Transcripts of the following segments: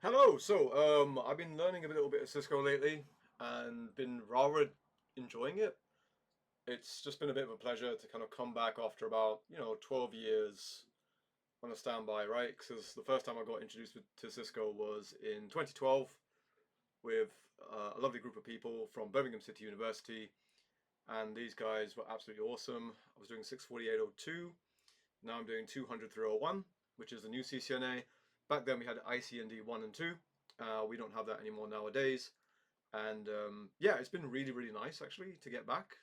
Hello. I've been learning a little bit of Cisco lately and been rather enjoying it. It's just been a bit of a pleasure to kind of come back after about, 12 years on a standby, right? Because the first time I got introduced to Cisco was in 2012 with a lovely group of people from Birmingham City University, and these guys were absolutely awesome. I was doing 648.02. Now I'm doing 200.301, which is the new CCNA. Back then we had ICND 1 and 2. We don't have that anymore nowadays. And yeah, it's been really, really nice actually to get back.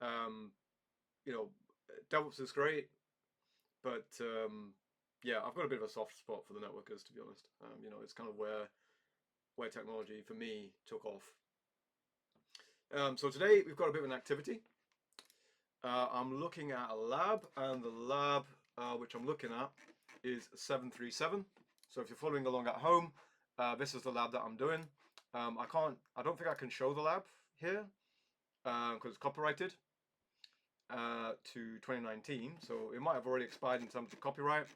Um, you know, DevOps is great, but yeah, I've got a bit of a soft spot for the networkers, to be honest. It's kind of where technology for me took off. So today we've got a bit of an activity. I'm looking at a lab, and the lab which I'm looking at is 737. So if you're following along at home, this is the lab that I'm doing. I don't think I can show the lab here because it's copyrighted to 2019. So it might have already expired in terms of copyright,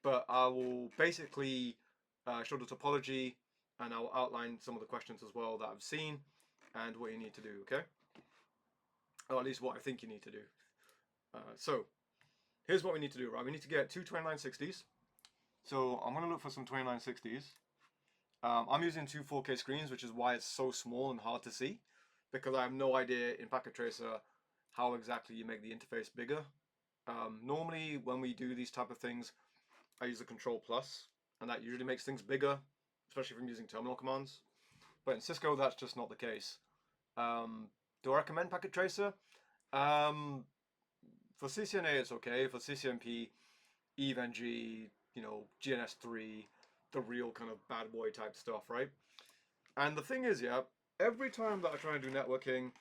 but I will basically show the topology and I'll outline some of the questions as well that I've seen and what you need to do, okay? Or at least what I think you need to do. So here's what we need to do, right? We need to get two 2960s. So I'm going to look for some 2960s. I'm using two 4K screens, which is why it's so small and hard to see, because I have no idea in Packet Tracer how exactly you make the interface bigger. Normally, when we do these type of things, I use the Control Plus, and that usually makes things bigger, especially if I'm using terminal commands. But in Cisco, that's just not the case. Do I recommend Packet Tracer? Um, for CCNA, it's okay. For CCNP, EVE-NG, GNS3, the real kind of bad boy type stuff, right? And the thing is, yeah, every time that I try and do networking,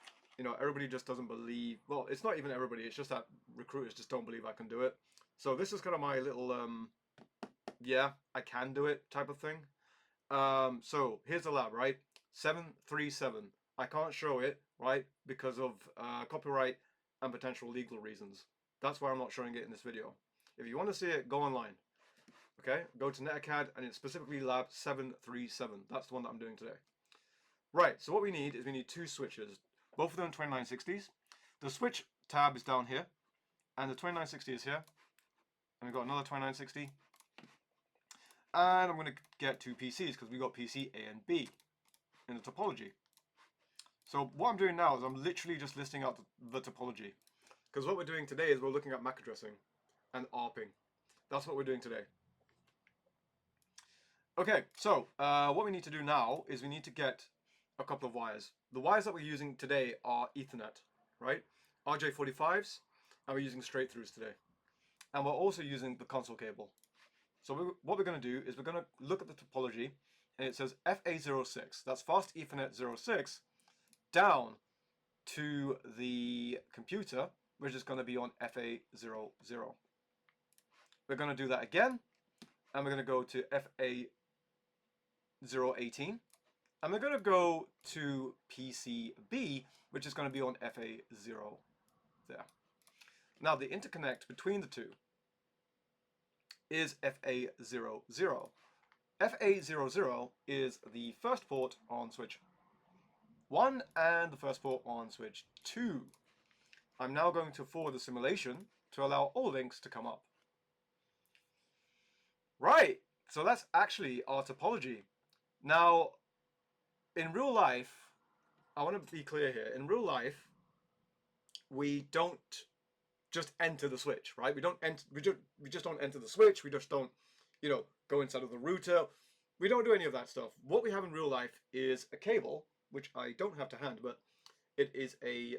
everybody just doesn't believe. Well, it's not even everybody. It's just that recruiters just don't believe I can do it. So this is kind of my little, yeah, I can do it type of thing. So here's the lab, right? 737. I can't show it, right, because of copyright and potential legal reasons. That's why I'm not showing it in this video. If you want to see it, go online. Okay, go to NetAcad and it's specifically lab 737. That's the one that I'm doing today. Right, so what we need is we need two switches, both of them 2960s. The switch tab is down here, and the 2960 is here. And we've got another 2960. And I'm going to get two PCs because we got PC A and B in the topology. So what I'm doing now is I'm literally just listing out the topology. Because what we're doing today is we're looking at MAC addressing and ARPing. That's what we're doing today. Okay, so what we need to do now is we need to get a couple of wires. The wires that we're using today are Ethernet, right? RJ45s, and we're using straight throughs today. And we're also using the console cable. So what we're going to do is we're going to look at the topology, and it says FA06. That's Fast Ethernet 06 down to the computer, which is going to be on FA00. We're going to do that again, and we're going to go to FA018. And we're going to go to PCB, which is going to be on FA0 there. Now the interconnect between the two is FA00. FA00 is the first port on switch 1 and the first port on switch 2. I'm now going to forward the simulation to allow all links to come up. Right, so that's actually our topology. Now, in real life, I want to be clear here. In real life, we don't just enter the switch, right? We don't enter. We just don't enter the switch. We just don't, go inside of the router. We don't do any of that stuff. What we have in real life is a cable, which I don't have to hand, but it is a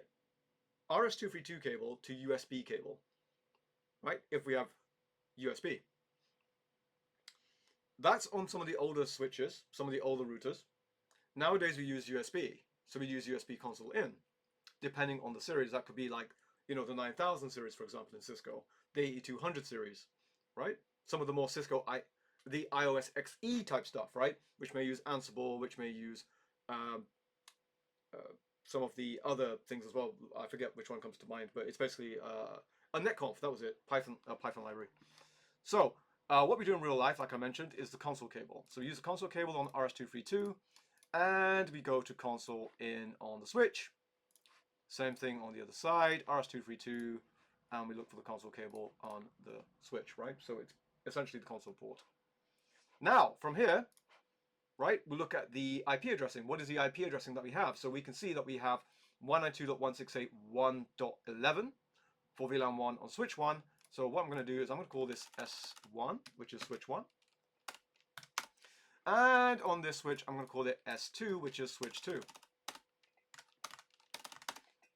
RS-232 cable to USB cable, right? If we have USB. That's on some of the older switches, some of the older routers. Nowadays we use USB, so we use USB console in. Depending on the series, that could be like, the 9000 series, for example, in Cisco, the 8200 series, right? Some of the more the iOS XE type stuff, right? Which may use Ansible, which may use some of the other things as well. I forget which one comes to mind, but it's basically a netconf. That was it, Python library. So What we do in real life, like I mentioned, is the console cable. So we use the console cable on RS-232, and we go to console in on the switch. Same thing on the other side, RS-232, and we look for the console cable on the switch, right? So it's essentially the console port. Now, from here, right, we look at the IP addressing. What is the IP addressing that we have? So we can see that we have 192.168.1.11 for VLAN 1 on switch 1. So what I'm going to do is I'm going to call this S1, which is switch 1. And on this switch, I'm going to call it S2, which is switch 2.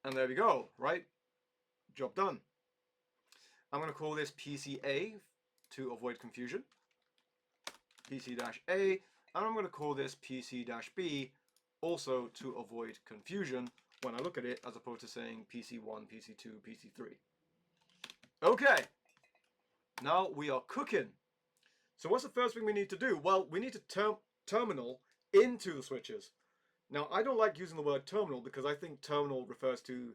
And there we go, right? Job done. I'm going to call this PCA to avoid confusion. PC-A. And I'm going to call this PC-B also to avoid confusion when I look at it, as opposed to saying PC1, PC2, PC3. Okay. Now we are cooking. So what's the first thing we need to do? Well, we need to terminal into the switches. Now, I don't like using the word terminal because I think terminal refers to,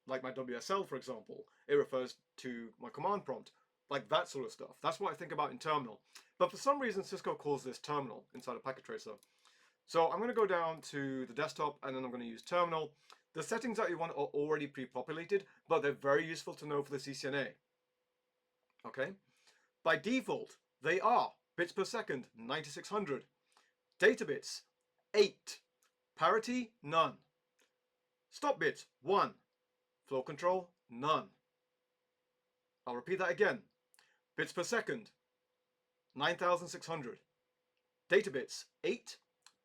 like my WSL, for example. It refers to my command prompt, like that sort of stuff. That's what I think about in terminal. But for some reason, Cisco calls this terminal inside a packet tracer. So I'm going to go down to the desktop, and then I'm going to use terminal. The settings that you want are already pre-populated, but they're very useful to know for the CCNA. Okay? By default, they are bits per second, 9600. Data bits, 8. Parity, none. Stop bits, 1. Flow control, none. I'll repeat that again. Bits per second, 9600. Data bits, 8.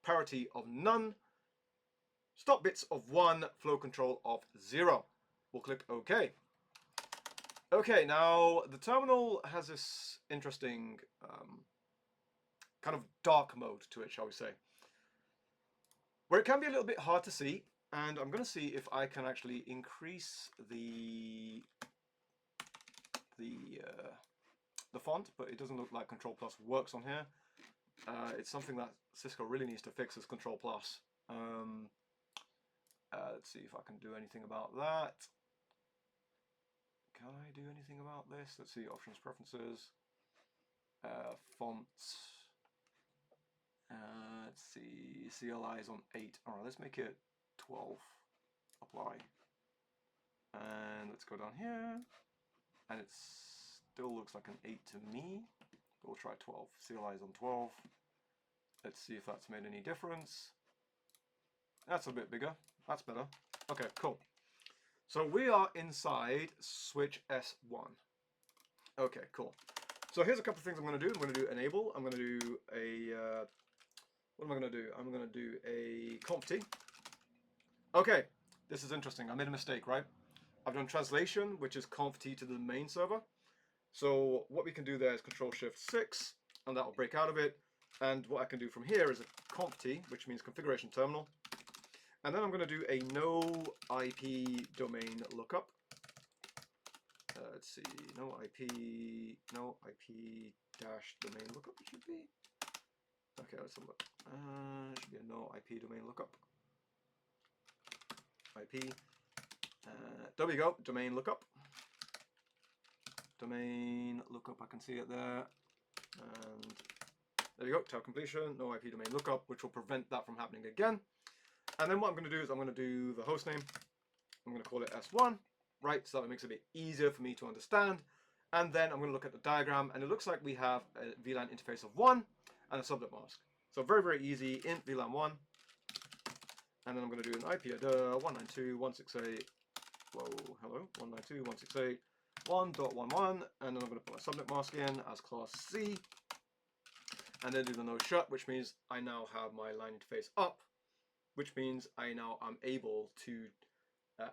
Parity of none. Stop bits of 1. Flow control of 0. We'll click OK. Okay, now the terminal has this interesting kind of dark mode to it, shall we say, where it can be a little bit hard to see, and I'm going to see if I can actually increase the font, but it doesn't look like Control Plus works on here. It's something that Cisco really needs to fix, is Control Plus. Let's see if I can do anything about that. Can I do anything about this? Let's see, options, preferences, fonts. Let's see, CLI is on 8. All right, let's make it 12. Apply. And let's go down here. And it still looks like an 8 to me. But we'll try 12. CLI is on 12. Let's see if that's made any difference. That's a bit bigger. That's better. Okay, cool. So we are inside switch S1. Okay, cool. So here's a couple of things I'm going to do. I'm going to do enable. I'm going to do a... what am I going to do? I'm going to do a conft. Okay, this is interesting. I made a mistake, right? I've done translation, which is conft to the main server. So what we can do there is Control-Shift-6, and that will break out of it. And what I can do from here is a conft, which means configuration terminal. And then I'm going to do a no IP domain lookup. Let's see, no IP dash domain lookup it should be. Okay, let's have a look. It should be a no IP domain lookup. IP. There we go, domain lookup. Domain lookup, I can see it there. And there we go, tab completion, no IP domain lookup, which will prevent that from happening again. And then what I'm going to do is I'm going to do the host name. I'm going to call it S1, right? So that makes it a bit easier for me to understand. And then I'm going to look at the diagram, and it looks like we have a VLAN interface of 1 and a subnet mask. So very, very easy. Int VLAN 1. And then I'm going to do an IP address 192.168. Whoa, hello, 192.168.1.11. And then I'm going to put my subnet mask in as class C. And then do the no shut, which means I now have my line interface up, which means I now am able to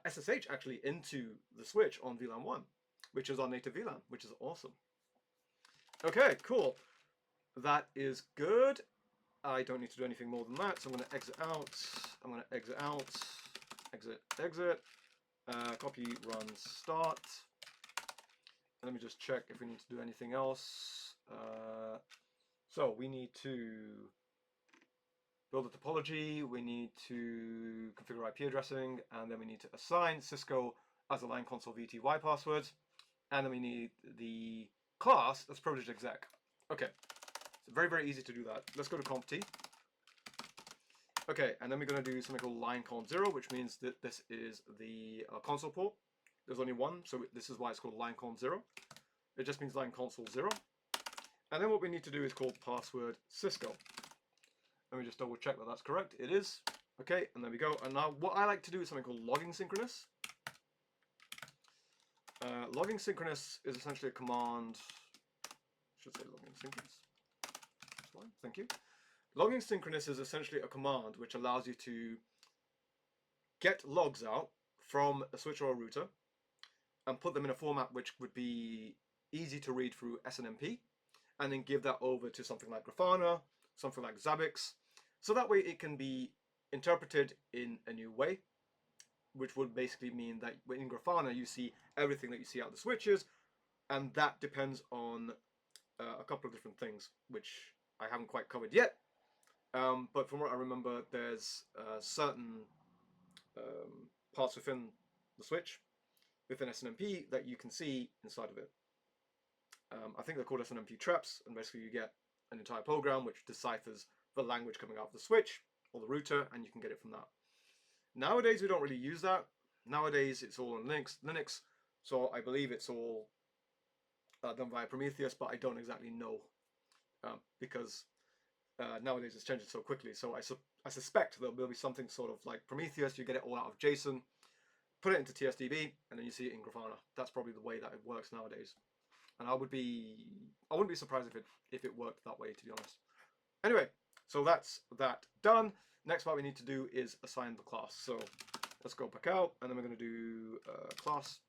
SSH actually into the switch on VLAN 1, which is our native VLAN, which is awesome. Okay, cool. That is good. I don't need to do anything more than that, so I'm going to exit out. I'm going to exit out, exit, copy, run, start. Let me just check if we need to do anything else. So we need to build a topology, we need to configure IP addressing, and then we need to assign Cisco as a line console VTY passwords, and then we need the class that's privileged exec. Okay, so very, very easy to do that. Let's go to comp T. Okay, and then we're going to do something called line conf 0, which means that this is the console port. There's only one, so this is why it's called line conf 0. It just means line console 0. And then what we need to do is called password Cisco. Let me just double check that that's correct. It is. Okay, and there we go. And now what I like to do is something called logging synchronous. Logging synchronous is essentially a command. I should say logging synchronous. That's fine. Thank you. Logging synchronous is essentially a command which allows you to get logs out from a switcher or a router and put them in a format which would be easy to read through SNMP, and then give that over to something like Grafana, something like Zabbix, so that way it can be interpreted in a new way, which would basically mean that in Grafana you see everything that you see out of the switches, and that depends on a couple of different things, which I haven't quite covered yet. But from what I remember, there's certain parts within the switch, within SNMP, that you can see inside of it. I think they're called SNMP traps, and basically you get an entire program which deciphers the language coming out of the switch or the router, and you can get it from that. Nowadays we don't really use that. Nowadays it's all on Linux, so I believe it's all done via Prometheus, but I don't exactly know because nowadays it's changing so quickly. So I suspect there'll be something sort of like Prometheus. You get it all out of JSON, put it into TSDB, and then you see it in Grafana. That's probably the way that it works nowadays. And I wouldn't be surprised if it worked that way, to be honest. Anyway, so that's that done. Next part we need to do is assign the class. So let's go back out, and then we're going to do class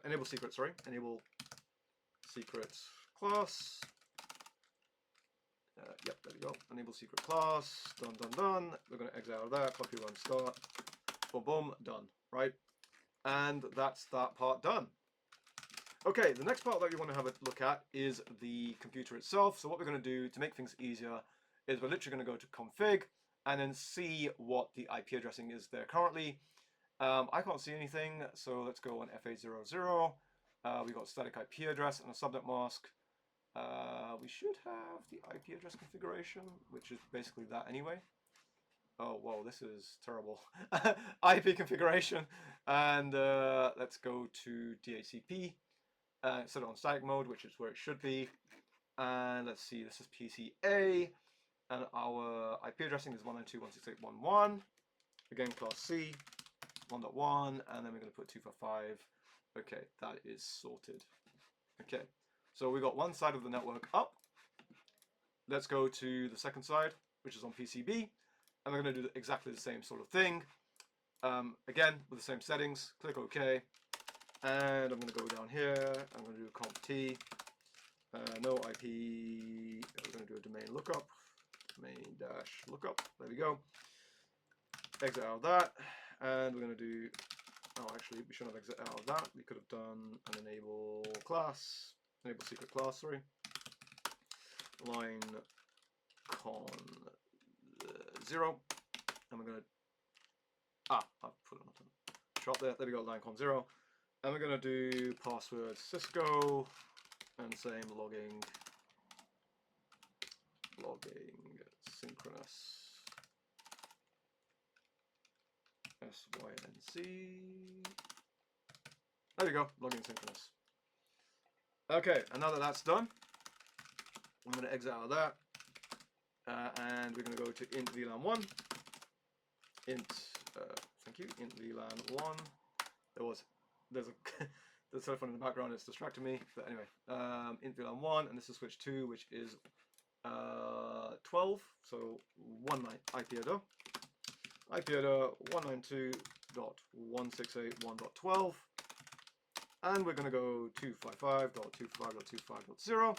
enable secret. Sorry, enable secret class. Yep, there we go. Enable secret class. Done, done, done. We're going to exit out of that. Copy, run, start. Boom, boom, done. Right, and that's that part done. Okay, the next part that we want to have a look at is the computer itself. So what we're going to do to make things easier is we're literally going to go to config and then see what the IP addressing is there currently. I can't see anything, so let's go on F800. We've got static IP address and a subnet mask. We should have the IP address configuration, which is basically that anyway. Oh, whoa, this is terrible. IP configuration, and let's go to DHCP. Set it on static mode, which is where it should be. And let's see, this is PCA, and our IP addressing is 192.168.1.1. Again, class C, 1.1, and then we're going to put 255. Okay, that is sorted. Okay, so we got one side of the network up. Let's go to the second side, which is on PCB, and we're going to do exactly the same sort of thing. Again, with the same settings, click OK. And I'm going to go down here, I'm going to do comp T, no IP, we're going to do a domain lookup, domain dash lookup, there we go. Exit out of that, and we're going to do, oh actually we shouldn't have exit out of that, we could have done an enable class, enable secret class, sorry, line con 0, and we're going to, I've put it on the shot there we go, line con 0. And we're going to do password Cisco and same logging synchronous SYNC. There we go, logging synchronous. Okay, and now that that's done, I'm going to exit out of that, and we're going to go to int VLAN1, thank you, int VLAN1. There's a telephone in the background, it's distracting me, but anyway, int VLAN1, and this is switch 2, which is 12, so IP header 192.168.1.12, and we're going to go 255.255.25.0.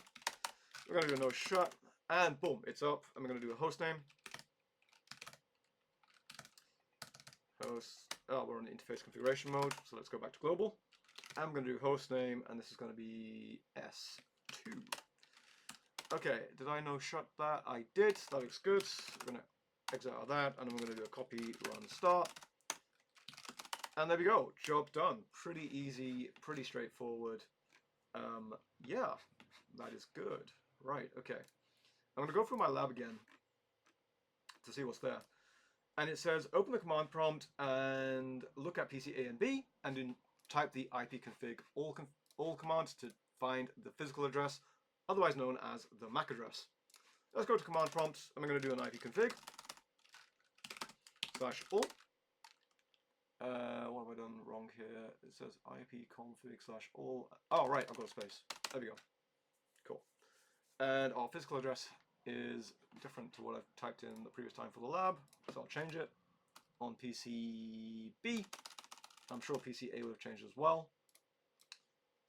We're going to do a no shut, and boom, it's up, and we're going to do a host name. We're on interface configuration mode, so let's go back to global. I'm going to do host name, and this is going to be S2. Okay, did I no shut that? I did, that looks good. We're going to exit out of that, and then we're going to do a copy, run, start. And there we go, job done. Pretty easy, pretty straightforward. Yeah, that is good. Right, okay. I'm going to go through my lab again to see what's there. And it says open the command prompt and look at PC A and B and then type the ipconfig all commands to find the physical address, otherwise known as the MAC address. Let's go to command prompt. I'm going to do an ipconfig /all. What have I done wrong here? It says ipconfig /all. Oh, right, I've got a space. There we go. Cool. And our physical address is different to what I've typed in the previous time for the lab, so I'll change it on PCB. I'm sure PCA would have changed as well.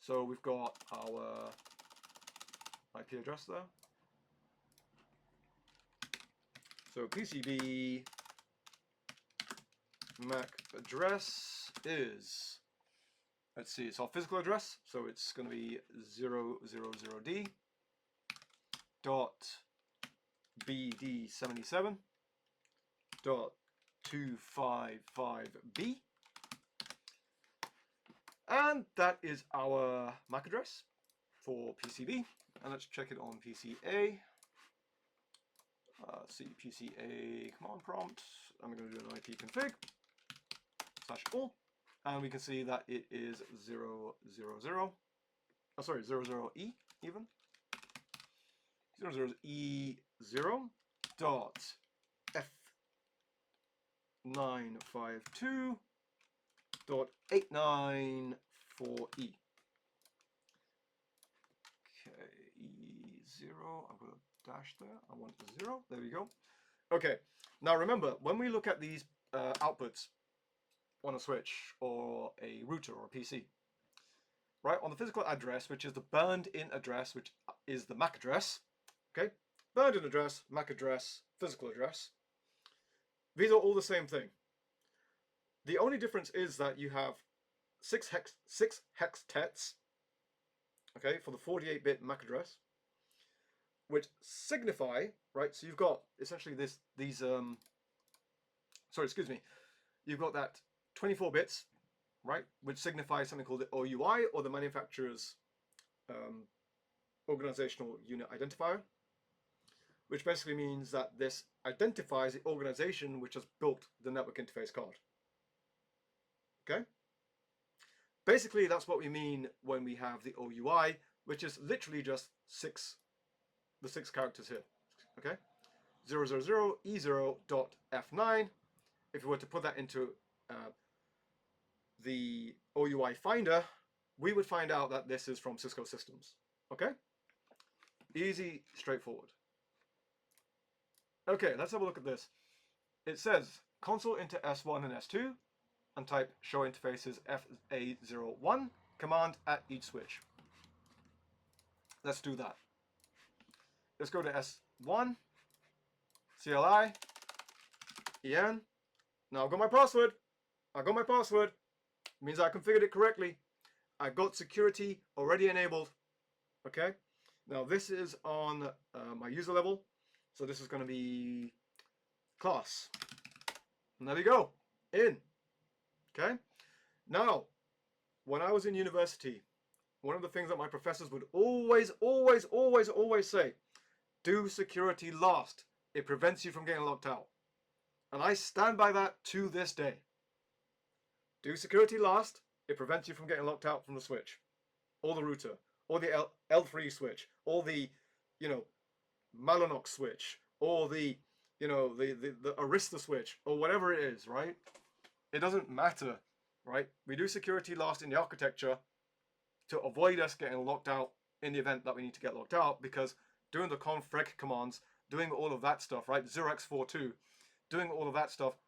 So we've got our IP address there. So PCB MAC address is, let's see, it's our physical address, so it's going to be 000D dot BD77 dot 255B, and that is our MAC address for PCB. And let's check it on PCA. See PCA command prompt. I'm going to do an ipconfig /all, and we can see that it is 000. Oh, sorry, 00E even. 00E0 dot F952 dot 894E. Okay, E0. I've got a dash there. I want a 0. There we go. Okay. Now remember, when we look at these outputs on a switch or a router or a PC, right, on the physical address, which is the burned in address, which is the MAC address, okay, burned in address, MAC address, physical address, these are all the same thing. The only difference is that you have 6 hextets, okay, for the 48-bit MAC address, which signify, right, so you've got essentially you've got that 24 bits, right, which signifies something called the OUI, or the manufacturer's organizational unit identifier, which basically means that this identifies the organization which has built the network interface card. Okay? Basically, that's what we mean when we have the OUI, which is literally just the 6 characters here. Okay? 000E0.F9. If you were to put that into the OUI finder, we would find out that this is from Cisco Systems. Okay? Easy, straightforward. Okay, let's have a look at this. It says console into S1 and S2 and type show interfaces FA01 command at each switch. Let's do that. Let's go to S1, CLI, EN. Now I've got my password. It means I configured it correctly. I got security already enabled. Okay. Now this is on my user level. So this is going to be class. And there we go. In. Okay. Now, when I was in university, one of the things that my professors would always say, do security last. It prevents you from getting locked out. And I stand by that to this day. Do security last. It prevents you from getting locked out from the switch, or the router, or the L3 switch, or the, Mellanox switch, or the Arista switch, or whatever it is, right? It doesn't matter, right? We do security last in the architecture to avoid us getting locked out in the event that we need to get locked out, because doing the config commands, doing all of that stuff, right? 0x42, doing all of that stuff,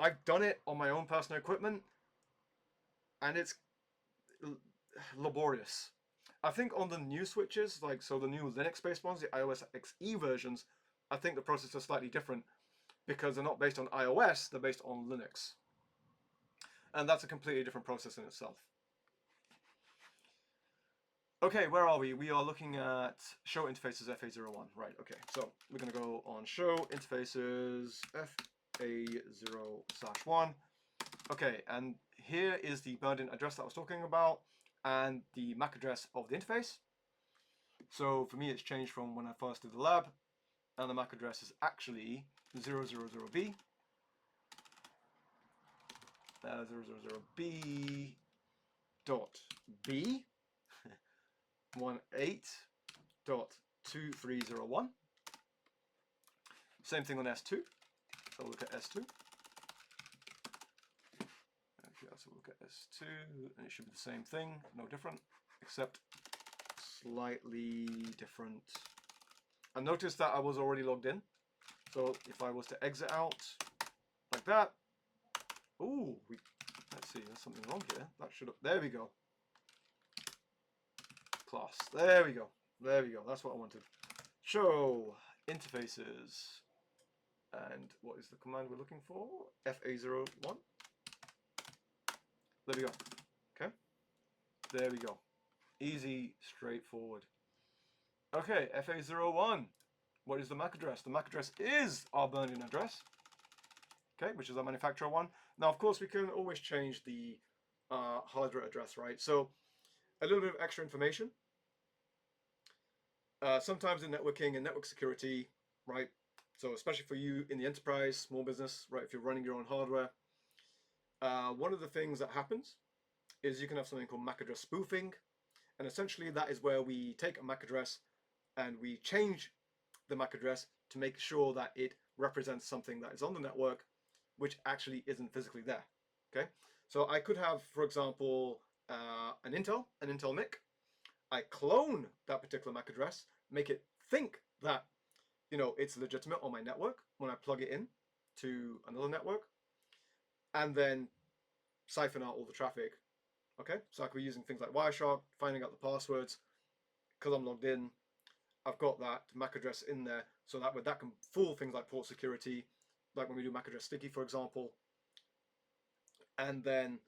I've done it on my own personal equipment, and it's laborious. I think on the new switches, the new Linux-based ones, the iOS XE versions, I think the process is slightly different because they're not based on iOS, they're based on Linux. And that's a completely different process in itself. Okay, where are we? We are looking at show interfaces FA01. Right, okay. So we're going to go on show interfaces FA0/1. Okay, and here is the burned-in address that I was talking about. and the MAC address of the interface. So for me, it's changed from when I first did the lab, and the MAC address is actually 000B, 000B dot B 18.2301. Same thing on S2. So we'll look at S2. Okay, so we'll look at S2, and it should be the same thing, no different, except slightly different. And notice that I was already logged in. So if I was to exit out like that, ooh, let's see, there's something wrong here. That should have, there we go. Class, there we go. There we go, that's what I wanted. Show interfaces. And what is the command we're looking for? FA01. There we go. Okay. There we go. Easy, straightforward. Okay, FA01. What is the MAC address? The MAC address is our burn-in address. Okay, which is our manufacturer one. Now, of course, we can always change the hardware address, right? So, a little bit of extra information. Sometimes in networking and network security, right? So especially for you in the enterprise, small business, right? If you're running your own hardware, one of the things that happens is you can have something called MAC address spoofing. And essentially that is where we take a MAC address and we change the MAC address to make sure that it represents something that is on the network, which actually isn't physically there, okay? So I could have, for example, an Intel NIC. I clone that particular MAC address, make it think that, you know, it's legitimate on my network when I plug it in to another network, and then siphon out all the traffic. Okay, so I could be using things like Wireshark, finding out the passwords. Because I'm logged in, I've got that MAC address in there, so that can fool things like port security, like when we do MAC address sticky, for example. And then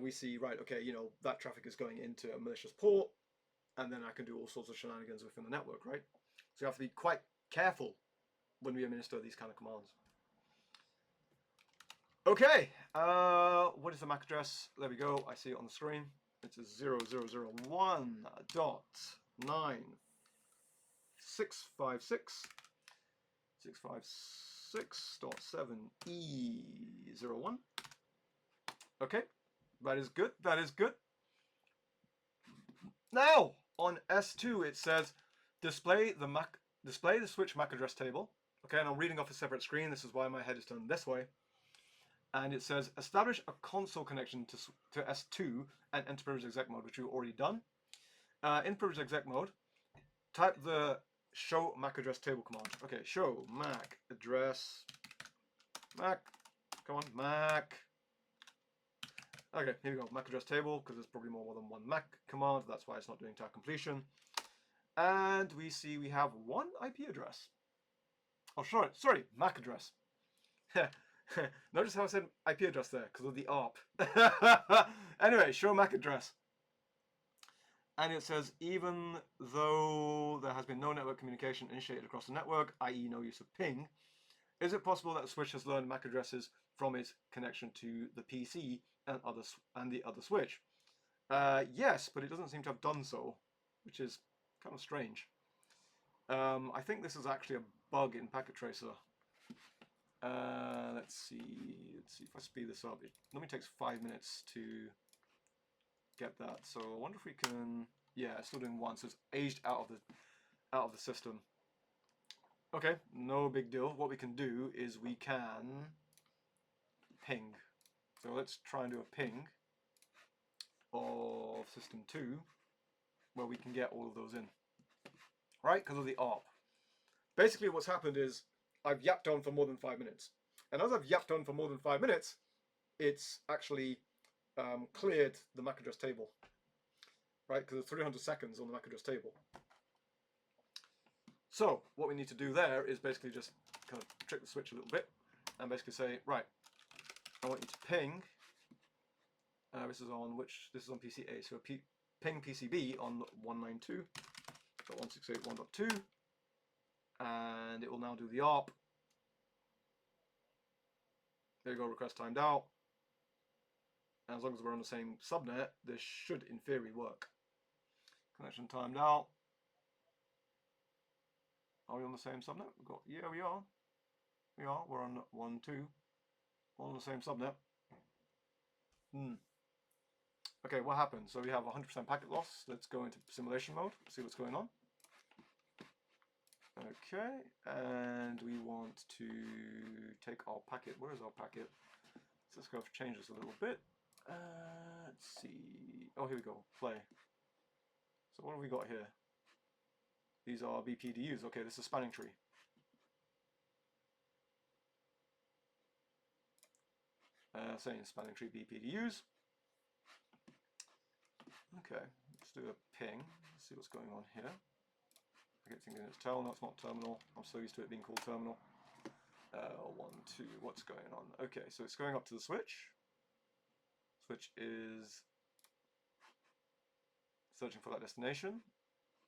we see, right, okay, you know, that traffic is going into a malicious port, and then I can do all sorts of shenanigans within the network, right? So you have to be quite careful when we administer these kind of commands. Okay, what is the MAC address? There we go, I see it on the screen. It's a 0001656.7E01. Okay, that is good, that is good. Now, on S2 it says display the switch MAC address table. Okay, and I'm reading off a separate screen, this is why my head is turned this way. And it says establish a console connection to S2 and enter privileged exec mode, which we've already done. In privileged exec mode, type the show MAC address table command. Okay, show MAC address, MAC, come on, MAC. Okay, here we go, MAC address table, because there's probably more than one MAC command, that's why it's not doing task completion. And we see we have one IP address. Oh, sorry, MAC address. Notice how I said IP address there, because of the ARP. Anyway, show MAC address. And it says, even though there has been no network communication initiated across the network, i.e. no use of ping, is it possible that the switch has learned MAC addresses from its connection to the PC and the other switch? Yes, but it doesn't seem to have done so, which is kind of strange. I think this is actually a bug in Packet Tracer. Let's see if I speed this up. It normally takes 5 minutes to get that. So I wonder if we can. Yeah, it's still doing one, so it's aged out of the system. Okay, no big deal. What we can do is we can ping. So let's try and do a ping of system 2, where we can get all of those in. Right, because of the ARP. Basically, what's happened is I've yapped on for more than 5 minutes. And as I've yapped on for more than 5 minutes, it's actually cleared the MAC address table. Right, because there's 300 seconds on the MAC address table. So, what we need to do there is basically just kind of trick the switch a little bit and basically say, right, I want you to ping. This is on PCA, so ping PCB on 192.168.1.2. And it will now do the ARP. There you go, request timed out. And as long as we're on the same subnet, this should, in theory, work. Connection timed out. Are we on the same subnet? We've got, yeah, we are. We are. We're on 1, 2. All on the same subnet. Okay, what happened? So we have 100% packet loss. Let's go into simulation mode, see what's going on. Okay, and we want to take our packet. Where is our packet? Let's go change this a little bit. Let's see. Oh, here we go. Play. So what have we got here? These are BPDUs. Okay, this is a spanning tree. Saying spanning tree BPDUs. Okay, let's do a ping. Let's see what's going on here. I keep thinking it's terminal. It's not terminal. I'm so used to it being called terminal. 1, 2. What's going on? Okay, so it's going up to the switch. Switch is searching for that destination.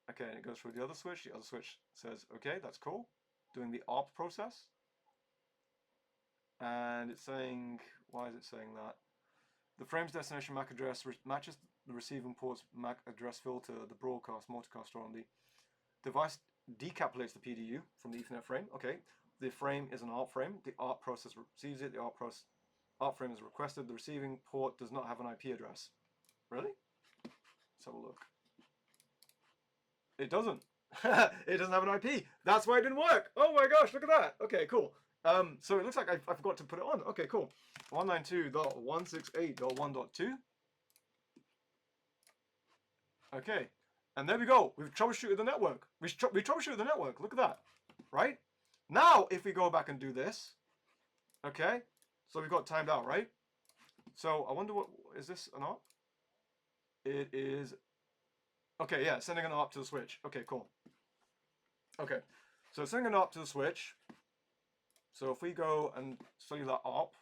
Okay, and it goes through the other switch. The other switch says, okay, that's cool. Doing the ARP process. And it's saying, why is it saying that? The frame's destination MAC address matches the receiving port's MAC address filter, the broadcast multicaster on the device decapsulates the PDU from the Ethernet frame. Okay, the frame is an ARP frame. The ARP process receives it. The ARP frame is requested. The receiving port does not have an IP address. Really? Let's have a look. It doesn't. It doesn't have an IP. That's why it didn't work. Oh my gosh, look at that. Okay, cool. So it looks like I forgot to put it on. Okay, cool. 192.168.1.2. Okay, and there we go. We've troubleshooted the network. We troubleshooted the network. Look at that. Right? Now, if we go back and do this, okay, so we've got timed out, right? So I wonder what, is this an ARP? It is, okay, yeah, sending an ARP to the switch. Okay, cool. Okay, so sending an ARP to the switch. So if we go and cellular ARP,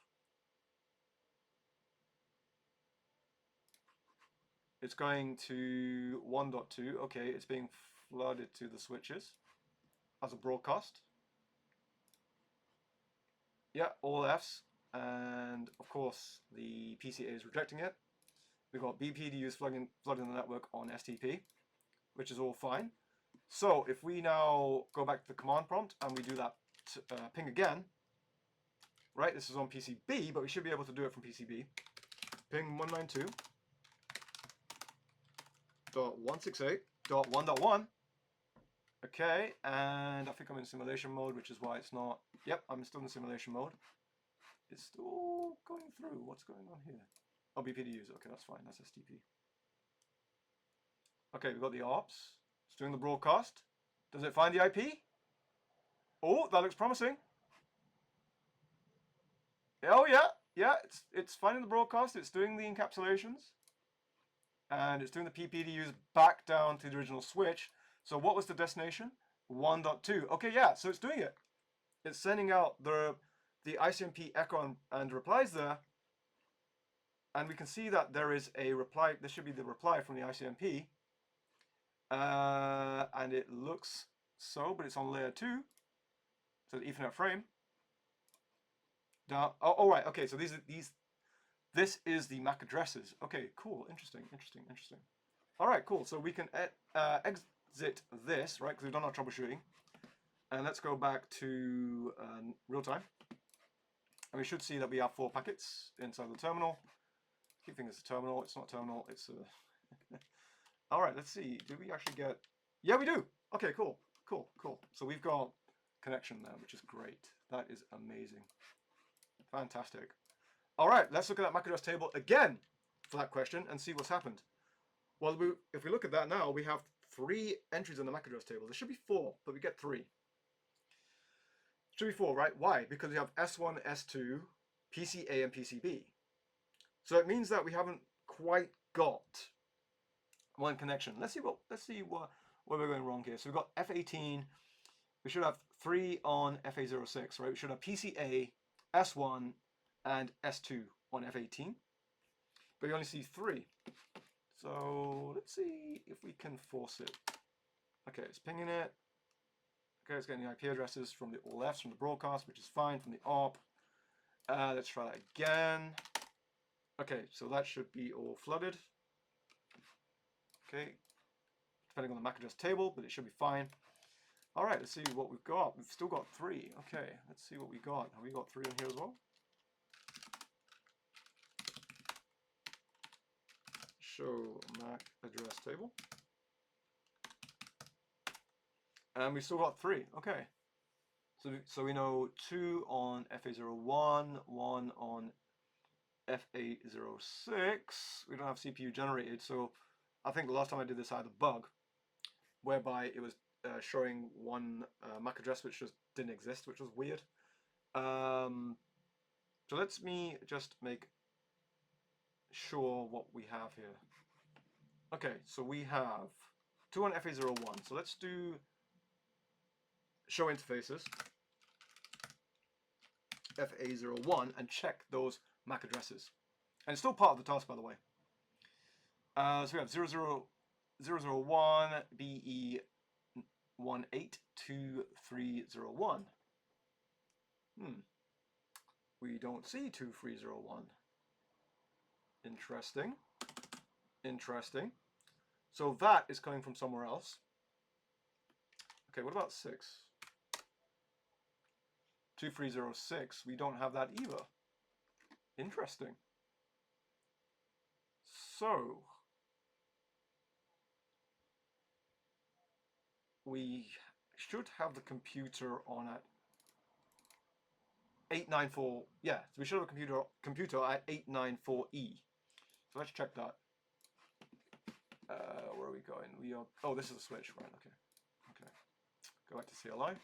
it's going to 1.2. Okay, it's being flooded to the switches as a broadcast. Yeah, all Fs, and of course the PCA is rejecting it. We've got BPDUs flooding the network on STP, which is all fine. So if we now go back to the command prompt and we do that ping again, right, this is on PCB, but we should be able to do it from PCB. Ping 192.168.1.1. Okay, and I think I'm in simulation mode, which is why it's not. Yep, I'm still in simulation mode. It's still going through. What's going on here? Oh, BPDUs. Okay, that's fine. That's STP. Okay, we've got the ARPs. It's doing the broadcast. Does it find the IP? Oh, that looks promising. Oh yeah, yeah. It's finding the broadcast. It's doing the encapsulations, and it's doing the PPDUs back down to the original switch. So what was the destination? 1.2. Okay, yeah. So it's doing it. It's sending out the ICMP echo and replies there, and we can see that there is a reply. This should be the reply from the ICMP, and it looks so, but it's on layer 2. So the Ethernet frame. Down. Oh, right. Okay. So this is the MAC addresses. Okay. Cool. Interesting. All right. Cool. So we can exit this, right? Because we've done our troubleshooting, and let's go back to real time, and we should see that we have 4 packets inside the terminal. I keep thinking it's a terminal. It's not a terminal. It's a. All right. Let's see. Do we actually get? Yeah, we do. Okay. Cool. So we've got connection there, which is great. That is amazing. Fantastic. All right, let's look at that MAC address table again for that question and see what's happened. Well, if we look at that now, we have 3 entries in the MAC address table. There should be 4, but we get 3. Should be 4, right? Why? Because we have S1, S2, PCA, and PCB. So it means that we haven't quite got one connection. Let's see where we're going wrong here. So we've got F18. We should have 3 on FA06, right? We should have PCA, S1, and S2 on F18, but you only see 3. So let's see if we can force it. Okay, it's pinging it. Okay, it's getting the IP addresses from the all Fs from the broadcast, which is fine, from the ARP. Let's try that again. Okay, so that should be all flooded. Okay, depending on the MAC address table, but it should be fine. All right, let's see what we've got. We've still got 3. Okay, let's see what we got. Have we got 3 on here as well? Show MAC address table. And we still got 3. Okay. So we know 2 on FA01, 1 on FA06. We don't have CPU generated, so I think the last time I did this I had a bug whereby it was showing one MAC address which just didn't exist, which was weird. So let's me just make sure what we have here. Okay, so we have 2 on FA01. So let's do show interfaces FA01 and check those MAC addresses. And it's still part of the task, by the way. So we have 001 BE182301. We don't see 2301. Interesting. Interesting. So that is coming from somewhere else. Okay, what about 6? 2306. We don't have that either. Interesting. So we should have the computer on at 894. Yeah, so we should have a computer at 894E. So let's check that. Where are we going? We are. Oh, this is a switch, right? Okay. Okay. Go back to CLI.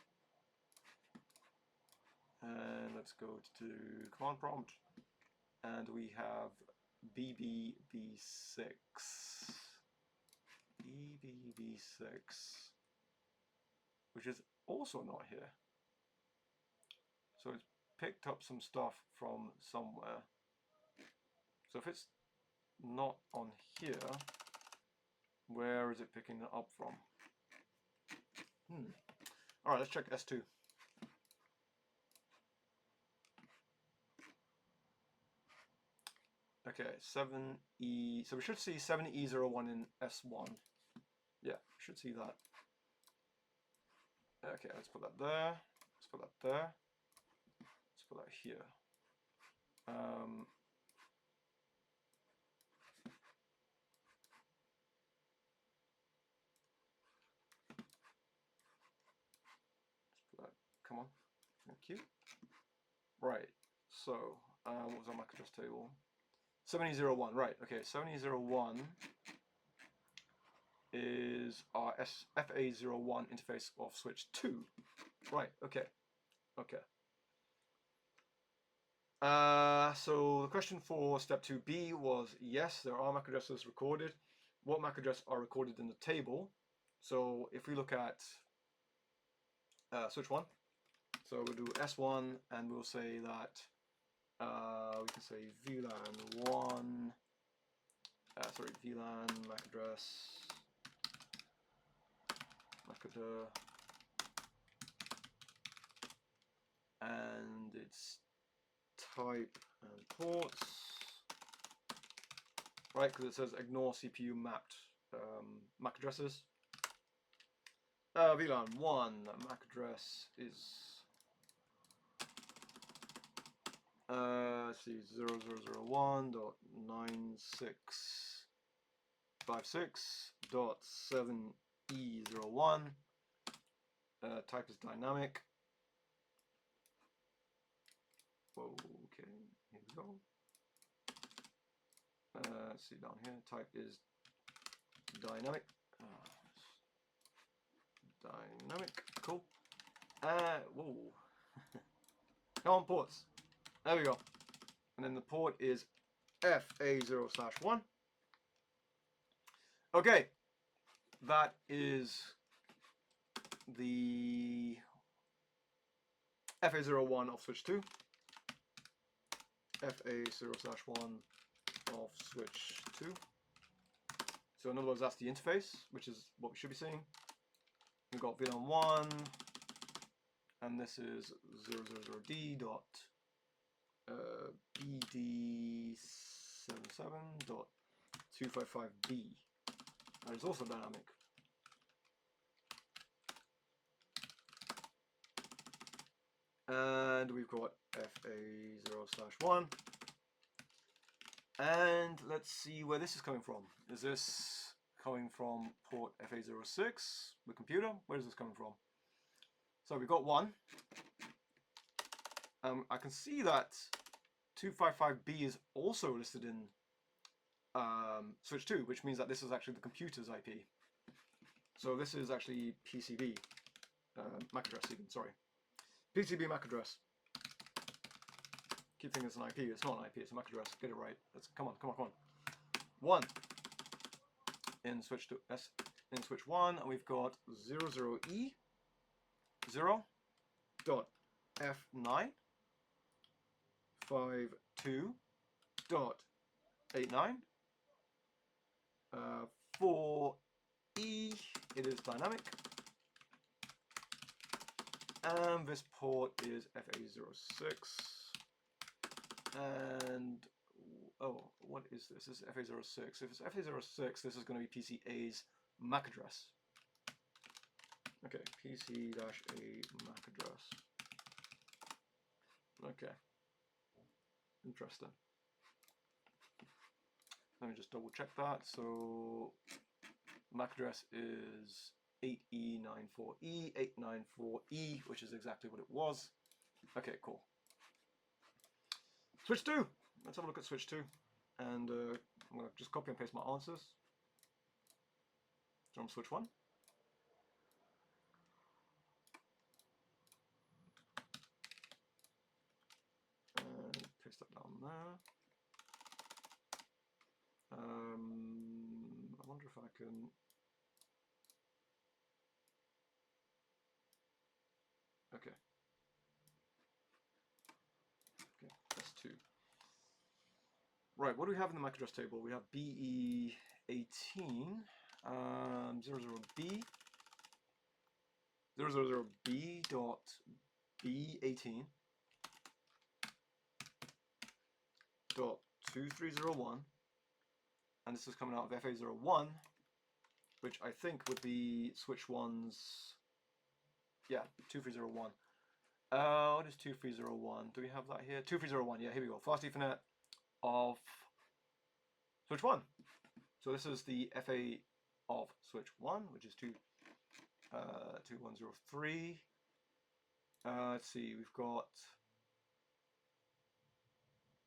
And let's go to command prompt. And we have BBB6. BBB6. Which is also not here. So it's picked up some stuff from somewhere. So if it's not on here, where is it picking it up from? Alright, let's check S2. Okay, 7E. So we should see 7E01 in S1. Yeah, we should see that. Okay, let's put that there. Let's put that there. Let's put that here. Let's put that. Come on. Thank you. Right. So, what was our MAC address table? 7001. Right. Okay. 7001 is our FA01 interface of switch 2. Right. Okay. Okay. So the question for step 2B was, yes, there are MAC addresses recorded. What MAC address are recorded in the table? So if we look at switch 1, so we'll do S1 and we'll say that we can say VLAN 1, VLAN MAC address, and its type and ports, right? Because it says ignore CPU mapped MAC addresses. VLAN 1 MAC address is let's see, 0001.9656.7E01. Type is dynamic. Okay, here we go. Let's see down here. Type is dynamic. Dynamic. Cool. Whoa. Come on, ports. There we go. And then the port is FA0/1. Okay. That is the FA01 of switch 2. FA0/1 of switch 2. So in other words, that's the interface, which is what we should be seeing. We've got VLAN 1, and this is 000D dot BD6 877.255B. That is also dynamic. And we've got FA0/1. And let's see where this is coming from. Is this coming from port FA06, the computer? Where is this coming from? So we've got one. I can see that 255B is also listed in switch 2, which means that this is actually the computer's IP. So this is actually PCB, MAC address even, sorry. PCB MAC address. Keep thinking it's an IP, it's not an IP, it's a MAC address. Get it right. Come on. 1 in switch 2, in switch 1, and we've got 00E 0.F9 52.89 for E, it is dynamic, and this port is FA06, and oh, what is this? This is FA06. If it's FA06, this is going to be PCA's MAC address. Okay, PC-A MAC address. Okay, interesting. Let me just double check that. So MAC address is 8E94E, 894E, which is exactly what it was. Okay, cool. Switch 2. Let's have a look at switch 2. And I'm going to just copy and paste my answers from switch 1. And paste that down there. I wonder if I can... Okay. Okay, that's 2. Right, what do we have in the MAC address table? We have BE18, 00B, 000B dot B18 dot 2301, and this is coming out of FA01, which I think would be switch 1's, yeah, 2301. What is 2301? Do we have that here? 2301, yeah, here we go. Fast Ethernet of switch 1. So this is the FA of switch 1, which is 2103. Let's see, we've got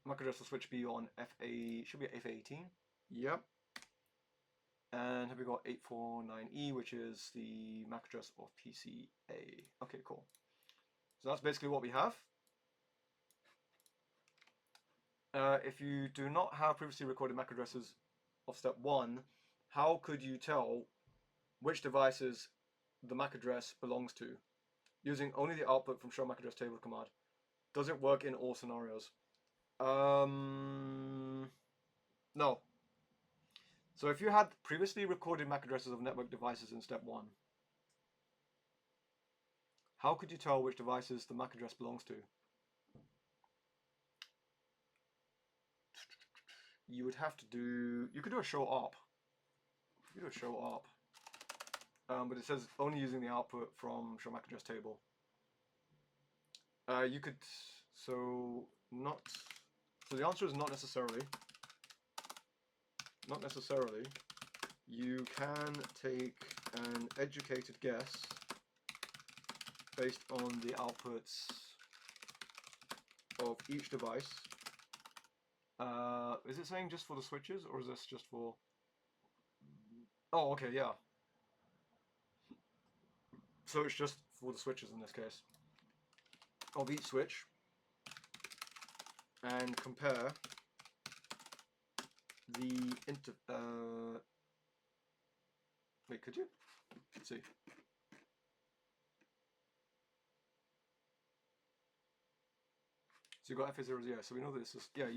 MAC address of switch B on FA, should be FA18. Yep. And have we got 849E, which is the MAC address of PCA. Okay, cool. So that's basically what we have. If you do not have previously recorded MAC addresses of step 1, how could you tell which devices the MAC address belongs to using only the output from show MAC address table command? Does it work in all scenarios? No. So if you had previously recorded MAC addresses of network devices in step 1, how could you tell which devices the MAC address belongs to? You would have to do, you could do a show op. You could do a show op. But it says only using the output from show MAC address table. You could, so the answer is not necessarily. Not necessarily. You can take an educated guess based on the outputs of each device. Is it saying just for the switches, or is this just for... Oh, okay, yeah. So it's just for the switches in this case. Of each switch. And compare the wait, could you? Let's see. So you've got FA0, yeah, so we know this is, yeah,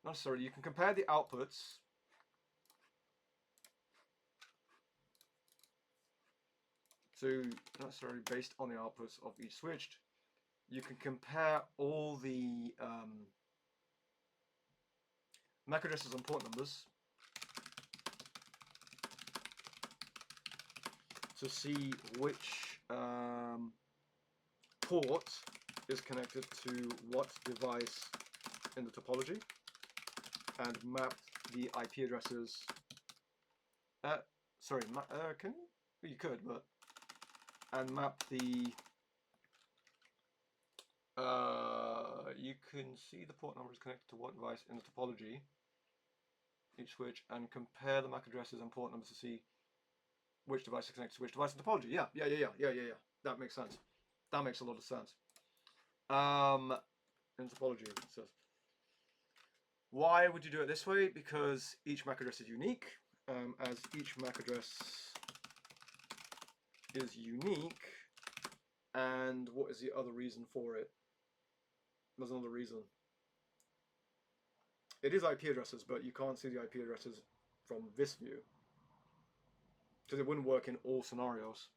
not necessarily, you can compare the outputs so not necessarily based on the outputs of each switched. You can compare all the MAC addresses and port numbers to see which port is connected to what device in the topology, and map the IP addresses. Sorry, you could, but and map the. You can see the port numbers connected to what device in the topology, each switch, and compare the MAC addresses and port numbers to see which device is connected to which device in the topology. Yeah. That makes sense. That makes a lot of sense. In topology, it says. Why would you do it this way? Because each MAC address is unique. As each MAC address is unique, and what is the other reason for it? There's another reason. It is IP addresses, but you can't see the IP addresses from this view because it wouldn't work in all scenarios.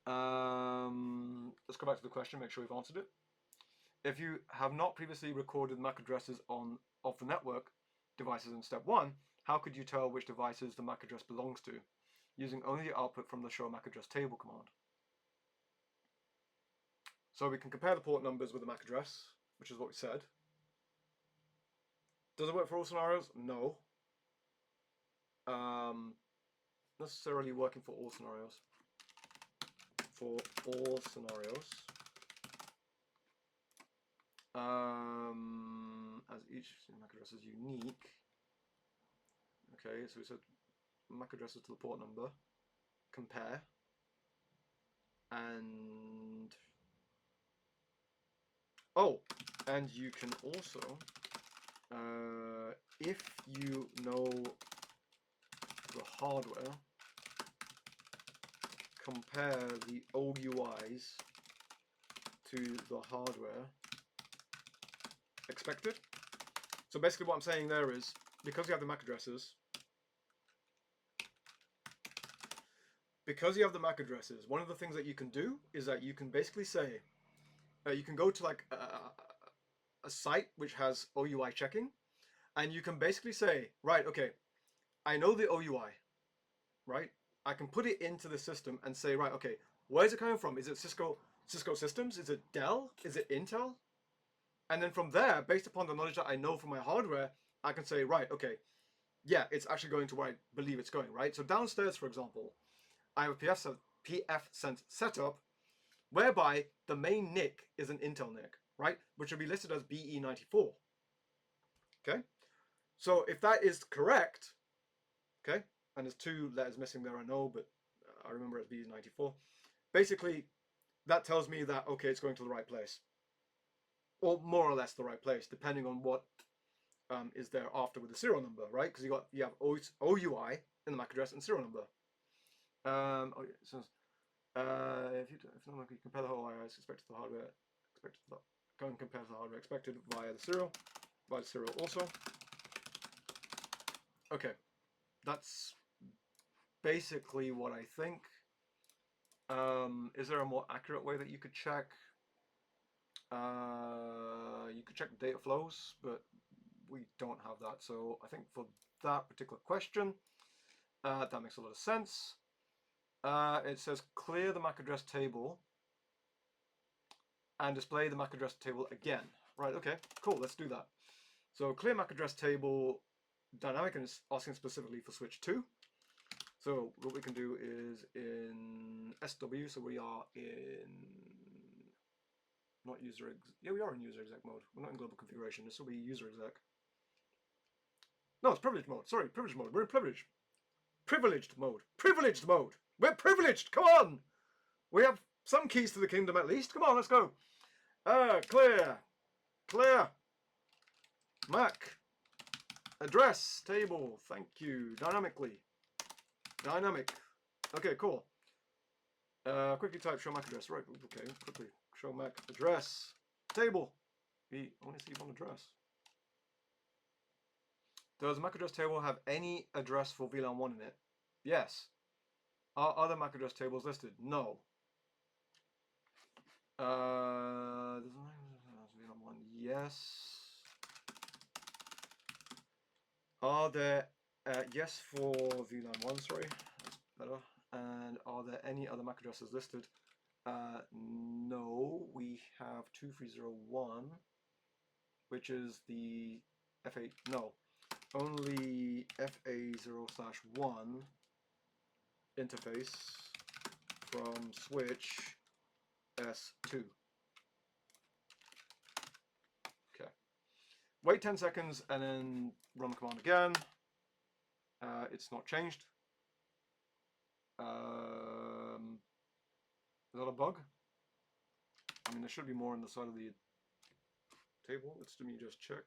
Let's go back to the question, make sure we've answered it. If you have not previously recorded MAC addresses of the network devices in step 1, how could you tell which devices the MAC address belongs to, using only the output from the show MAC address table command? So we can compare the port numbers with the MAC address, which is what we said. Does it work for all scenarios? No. Necessarily working for all scenarios. For all scenarios. As each MAC address is unique. Okay, so we said MAC addresses to the port number. Compare. And and you can also, if you know the hardware, compare the OUIs to the hardware expected. So basically what I'm saying there is, because you have the MAC addresses, one of the things that you can do is that you can basically say, you can go to like a site which has OUI checking, and you can basically say, right, okay, I know the OUI, right? I can put it into the system and say, right, okay, where is it coming from? Is it Cisco systems? Is it Dell? Is it Intel? And then from there, based upon the knowledge that I know from my hardware, I can say, right, okay, yeah, it's actually going to where I believe it's going, right? So downstairs, for example, I have a PF-Sense setup whereby the main NIC is an Intel NIC, right? Which will be listed as BE94. Okay? So if that is correct, okay, and there's 2 letters missing there, I know, but I remember it as BE94. Basically, that tells me that, okay, it's going to the right place. Or more or less the right place, depending on what is there after with the serial number, right? Because you have OUI in the MAC address and serial number. It says, if you compare the whole OUIs expected to the hardware expected to the, go and compare to the hardware expected via the serial also. Okay, that's basically what I think. Is there a more accurate way that you could check? You could check data flows, but we don't have that. So I think for that particular question, that makes a lot of sense. It says clear the MAC address table and display the MAC address table again. Right, okay, cool, let's do that. So clear MAC address table dynamic, and it's asking specifically for switch 2. So what we can do is in SW, so we are in, not user exec, yeah, we are in user exec mode. We're not in global configuration, this will be user exec. No, it's privileged mode, sorry, privileged mode, we're in privileged. Privileged mode, privileged mode. We're privileged, come on! We have some keys to the kingdom at least, come on, let's go. Clear, MAC address table, thank you, dynamic. Okay, cool. Quickly type show MAC address, right, okay, quickly, show MAC address table. We only see one address. Does MAC address table have any address for VLAN 1 in it? Yes. Are other MAC address tables listed? No. VLAN 1, yes. Are there, yes for VLAN 1, sorry, that's better. And are there any other MAC addresses listed? No, we have 2301, which is the FA, no, only FA0/1 interface from switch S2. Okay. Wait 10 seconds and then run the command again. It's not changed. Is that a bug? I mean, there should be more on the side of the table. Let's do me just check.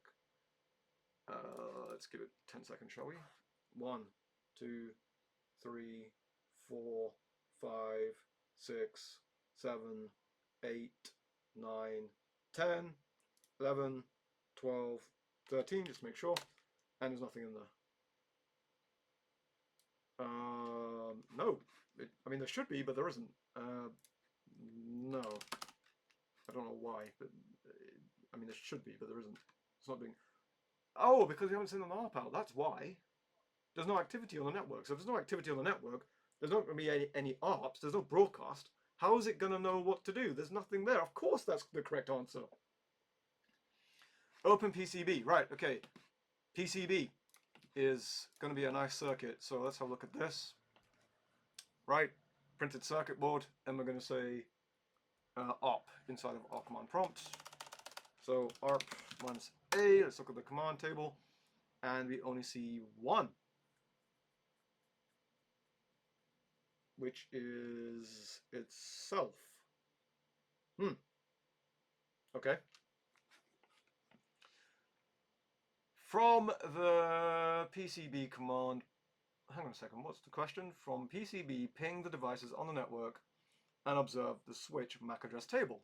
Let's give it 10 seconds, shall we? 1, 2, 3, 4, 5, 6, 7, 8, 9, 10, 11, 12, 13, just make sure. And there's nothing in there. No. I mean, there should be, but there isn't. No. I don't know why, but I mean, there should be, but there isn't. It's not being. Oh, because we haven't sent an ARP out. That's why. There's no activity on the network. So if there's no activity on the network, there's not going to be any ARPs. There's no broadcast. How is it going to know what to do? There's nothing there. Of course, that's the correct answer. Open PCB. Right. Okay. PCB is going to be a nice circuit. So let's have a look at this. Right. Printed circuit board, and we're going to say ARP inside of our command prompt. So ARP minus A. Let's look at the command table, and we only see one, which is itself. Okay. From the PCB command, hang on a second, what's the question? From PCB, ping the devices on the network and observe the switch MAC address table.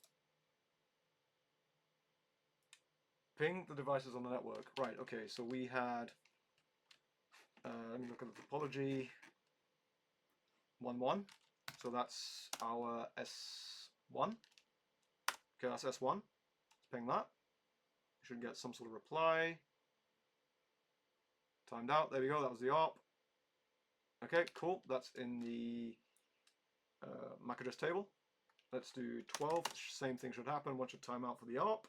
Ping the devices on the network. Right, okay, so we had, let me look at the topology, 1, so that's our S1. Okay, that's S1. Ping that. Should get some sort of reply. Timed out. There we go. That was the ARP. Okay, cool. That's in the MAC address table. Let's do 12. Same thing should happen. One should time out for the ARP.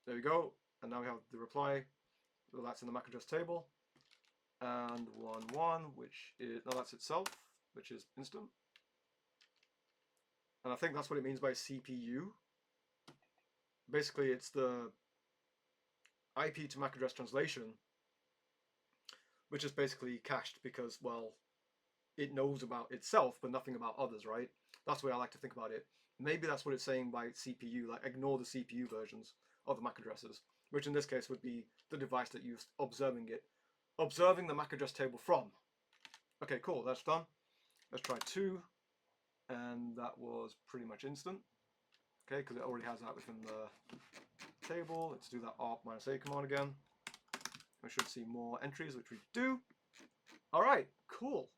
There we go. And now we have the reply. Well, that's in the MAC address table. And 1, which is, no, that's itself, which is instant. And I think that's what it means by CPU. Basically, it's the IP to MAC address translation, which is basically cached because, well, it knows about itself, but nothing about others, right? That's the way I like to think about it. Maybe that's what it's saying by CPU, like ignore the CPU versions of the MAC addresses, which in this case would be the device that you're observing the MAC address table from. Okay, cool, that's done. Let's try 2, and that was pretty much instant. Okay, because it already has that within the table. Let's do that ARP minus A command again. We should see more entries, which we do. All right, cool.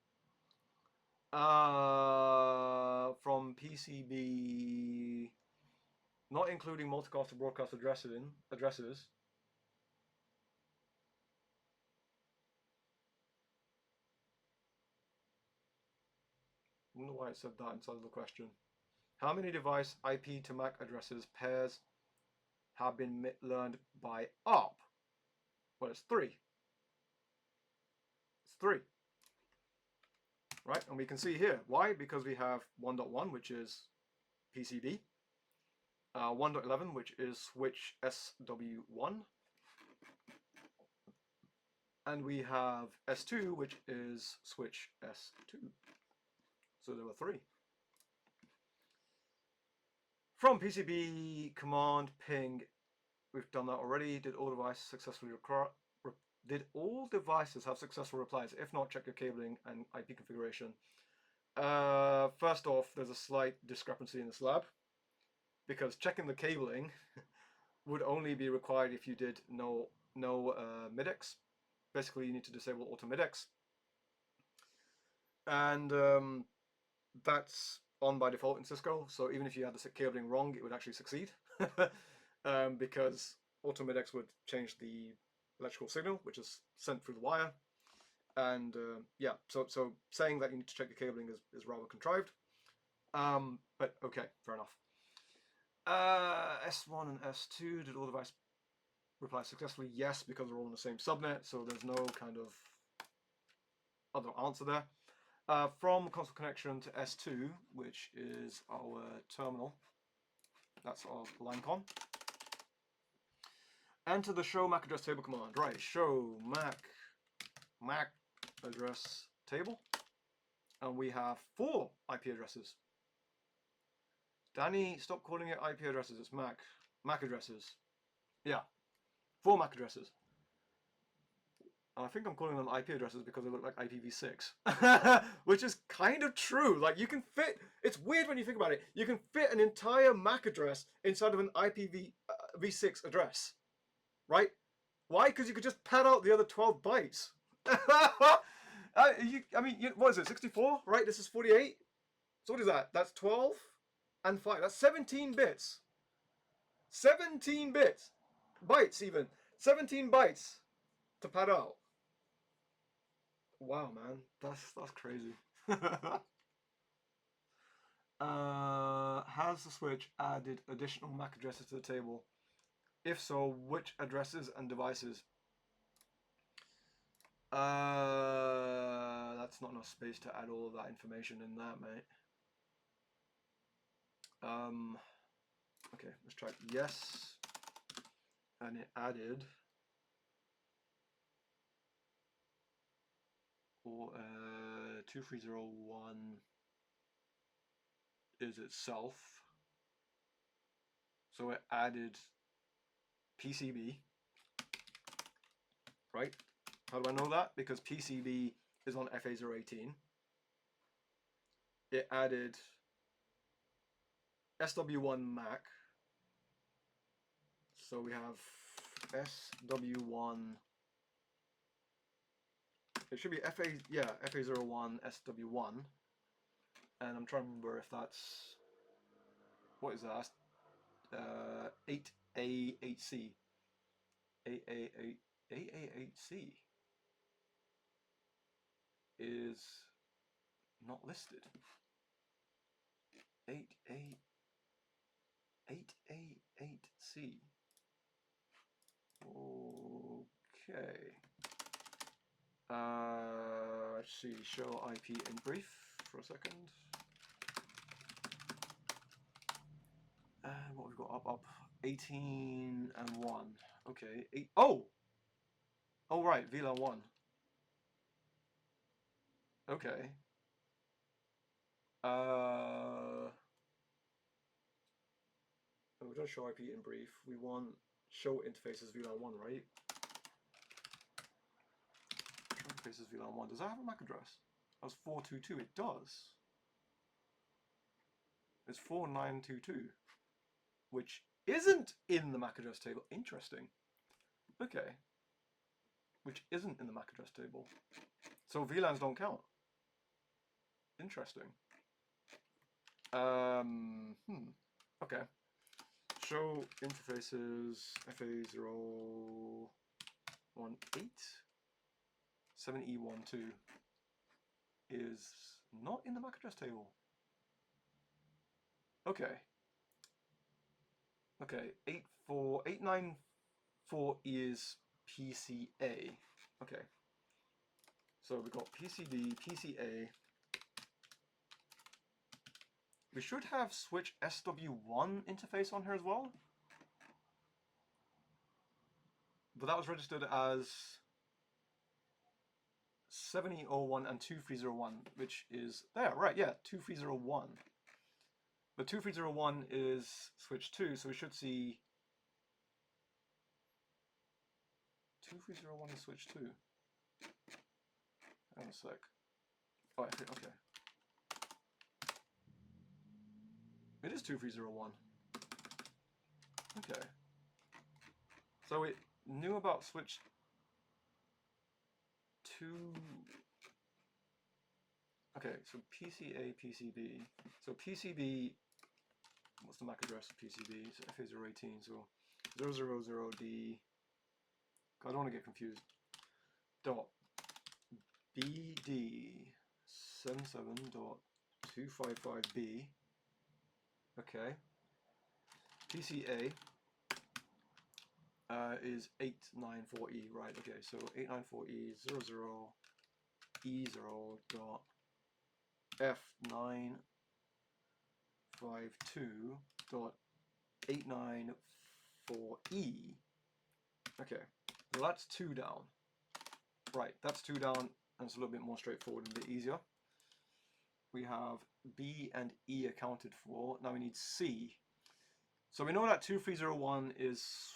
From PCB, not including multicast to broadcast addresses. I don't know why it said that inside of the question. How many device IP to MAC addresses pairs have been learned by ARP? Well, it's 3. It's 3. Right, and we can see here. Why? Because we have 1.1, which is PCB. 1.11, which is switch SW1. And we have S2, which is switch S2. So there were 3. From PCB command ping, we've done that already. Did all devices successfully did all devices have successful replies? If not, check your cabling and IP configuration. First off, there's a slight discrepancy in this lab, because checking the cabling would only be required if you did no MIDEX. Basically, you need to disable auto MIDEX, and that's on by default in Cisco. So even if you had the cabling wrong, it would actually succeed, because AutoMidX would change the electrical signal, which is sent through the wire. And yeah, so saying that you need to check the cabling is rather contrived. But okay, fair enough. S1 and S2, did all device reply successfully? Yes, because they're all in the same subnet, so there's no kind of other answer there. From console connection to S2, which is our terminal, that's our line con. Enter the show MAC address table command. Right, show MAC address table, and we have 4 IP addresses. Danny, stop calling it IP addresses. It's MAC addresses. Yeah, 4 MAC addresses. I think I'm calling them IP addresses because they look like IPv6, which is kind of true. Like, you can fit, it's weird when you think about it, you can fit an entire MAC address inside of an IPv6 address, right? Why? Because you could just pad out the other 12 bytes. I mean, what is it, 64, right? This is 48. So what is that? That's 12 and 5. That's 17 bits. 17 bits. Bytes even. 17 bytes to pad out. Wow, man, that's crazy. Has the switch added additional MAC addresses to the table? If so, which addresses and devices? That's not enough space to add all of that information in that, mate. Okay, let's try yes, and it added. Or 2301 is itself. So it added PCB, right? How do I know that? Because PCB is on FA018. It added SW1 MAC. So we have SW1. It should be FA01 SW1. And I'm trying to remember if that's, what is that? 8A8C. AA8C is not listed. 8A8C. Okay. Let's see, show IP in brief for a second. What we've got up 18 and 1. Okay, 8. Oh, right, VLAN 1. Okay. We don't show IP in brief. We want show interfaces VLAN 1, right? Show interfaces VLAN 1. Does that have a MAC address? That was 422. It does. It's 4922, which isn't in the MAC address table. Interesting. Okay. Which isn't in the MAC address table. So VLANs don't count. Interesting. Okay. Show interfaces FA018 7E12 is not in the MAC address table. Okay. Okay, 894 is PCA. Okay. So we've got PCB, PCA. We should have switch SW1 interface on here as well. But that was registered as 7001 and 2301, which is there, right? Yeah, 2301. But 2301 is switch 2, so we should see 2301 is switch 2. Hang on a sec. Oh, okay. It is 2301. Okay. So it knew about switch 2. Okay, so PCA, PCB. So PCB, what's the MAC address of PCB? So FA018, so 000D, I don't want to get confused, dot BD77.255B, okay, PCA is 894E, right, okay, so 894E 00E0 dot F952 dot 894E. Okay, so that's 2 down. Right, that's 2 down, and it's a little bit more straightforward and a bit easier. We have B and E accounted for. Now we need C. So we know that 2301 is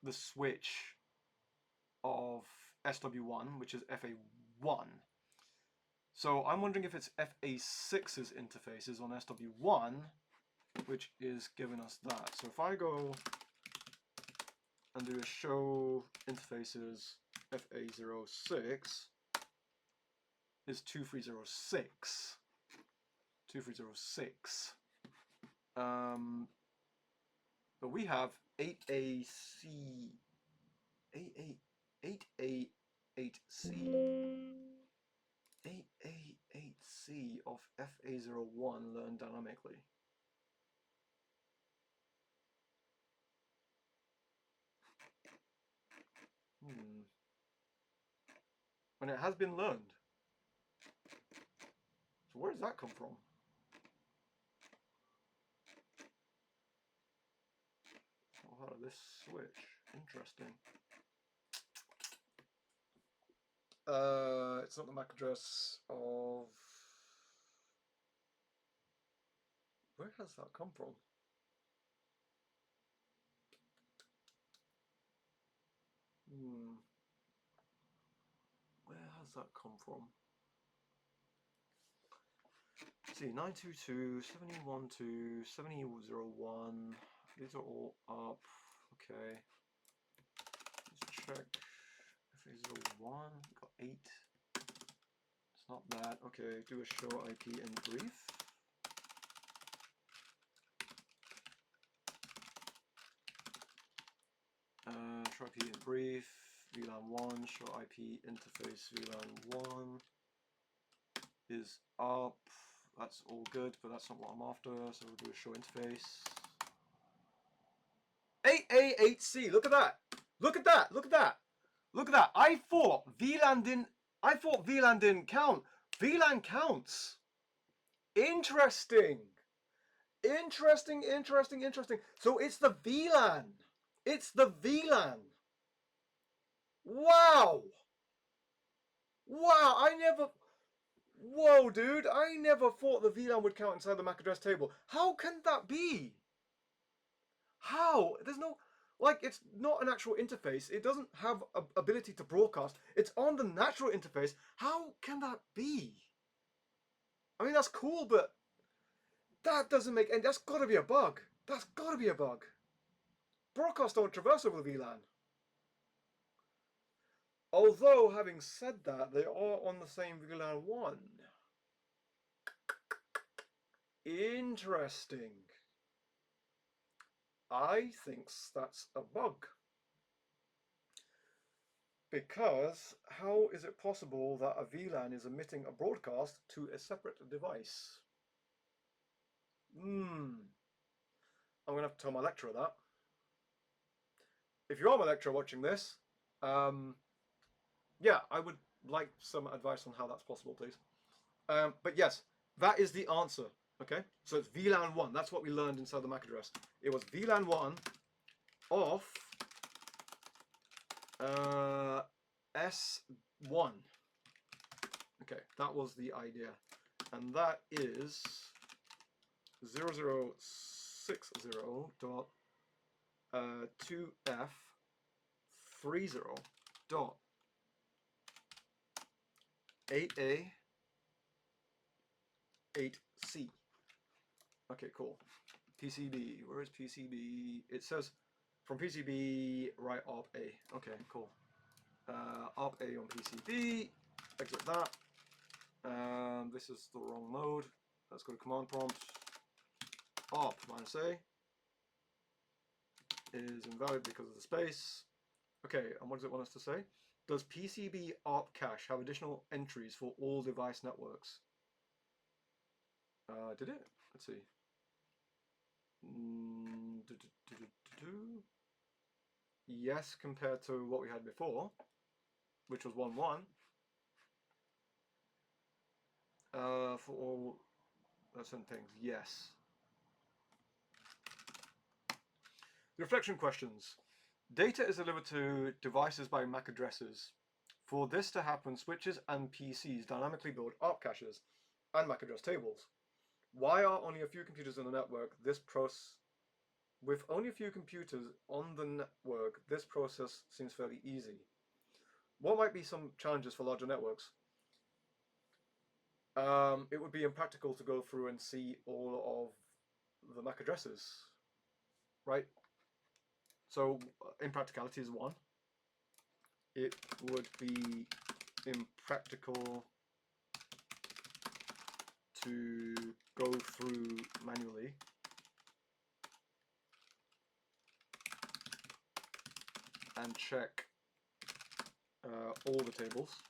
the switch of SW1, which is FA1. So I'm wondering if it's FA6's interfaces on SW1, which is giving us that. So if I go and do a show interfaces FA06 is 2306. 2306. But we have 8AC 8A8C 8A8C of FA01 learned dynamically. And it has been learned. So where does that come from? Oh, how did this switch? Interesting. It's not the MAC address of... Where has that come from? Where has that come from? Let's see, 922, 7012, 7001. These are all up. Okay. Let's check. FA01, got 8. It's not that. Okay, do a show IP in brief. Show IP in brief. VLAN 1, show IP interface VLAN 1 is up. That's all good, but that's not what I'm after, so we'll do a show interface. 8A8C, look at that! Look at that! Look at that! Look at that! I thought VLAN didn't count. VLAN counts. Interesting. Interesting. So it's the VLAN. It's the VLAN. Wow. Wow, whoa, dude, I never thought the VLAN would count inside the MAC address table. How can that be? How? There's no, like, it's not an actual interface. It doesn't have a ability to broadcast. It's on the natural interface. How can that be? I mean, that's cool, but that doesn't make any, that's gotta be a bug. That's gotta be a bug. Broadcasts don't traverse over the VLAN. Although, having said that, they are on the same VLAN 1. Interesting. I think that's a bug. Because how is it possible that a VLAN is emitting a broadcast to a separate device? I'm going to have to tell my lecturer that. If you are my lecturer watching this, yeah, I would like some advice on how that's possible, please. But yes, that is the answer. Okay, so it's VLAN 1. That's what we learned inside the MAC address. It was VLAN 1 off S1. Okay, that was the idea. And that is 0060.2F30 dot 8A8C. Okay, cool. PCB, where is PCB? It says from PCB write ARP A. Okay, cool. ARP A on PCB, exit that. This is the wrong mode. Let's go to command prompt. ARP -A. is invalid because of the space. Okay, and what does it want us to say? Does PCB ARP cache have additional entries for all device networks? Did it? Let's see. Yes, compared to what we had before, which was 1.1. For all certain things, yes. Reflection questions. Data is delivered to devices by MAC addresses. For this to happen, switches and PCs dynamically build ARP caches and MAC address tables. Why are only a few computers in the network? With only a few computers on the network, this process seems fairly easy. What might be some challenges for larger networks? It would be impractical to go through and see all of the MAC addresses, right? So impracticality is one. It would be impractical to go through manually. And check all the tables.